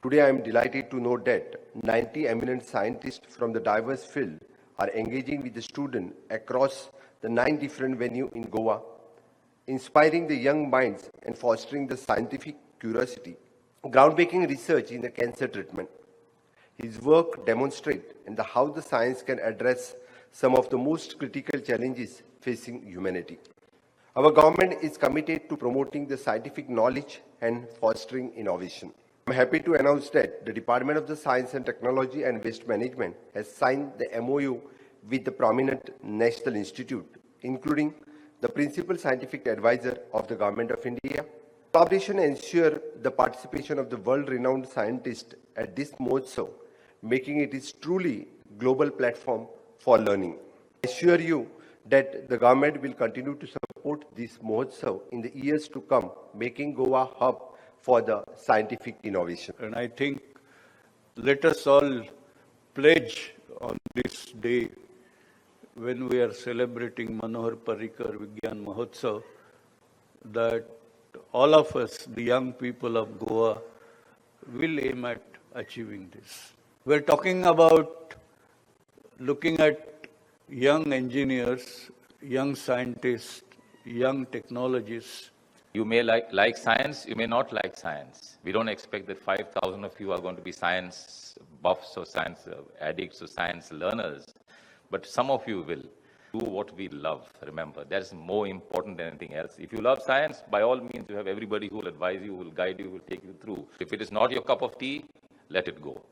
Today, I am delighted to note that 90 eminent scientists from the diverse field are engaging with the students across the 9 different venues in Goa, inspiring the young minds and fostering the scientific curiosity. Groundbreaking research in the cancer treatment. His work demonstrates how the science can address some of the most critical challenges facing humanity. Our government is committed to promoting the scientific knowledge and fostering innovation. I'm happy to announce that the Department of the Science and Technology and Waste Management has signed the MOU with the prominent national institute, including the principal scientific advisor of the Government of India. Collaboration ensures the participation of the world-renowned scientists at this Mahotsav, making it a truly global platform for learning. I assure you that the government will continue to support this Mahotsav in the years to come, making Goa a hub for the scientific innovation. And I think let us all pledge on this day when we are celebrating Manohar Parrikar Vidnyan Mahotsav that all of us, the young people of Goa, will aim at achieving this. We're talking about looking at young engineers, young scientists, young technologists. You may like science, you may not like science. We don't expect that 5,000 of you are going to be science buffs or science addicts or science learners, but some of you will do what we love. Remember, that's more important than anything else. If you love science, by all means, you have everybody who will advise you, who will guide you, who will take you through. If it is not your cup of tea, let it go.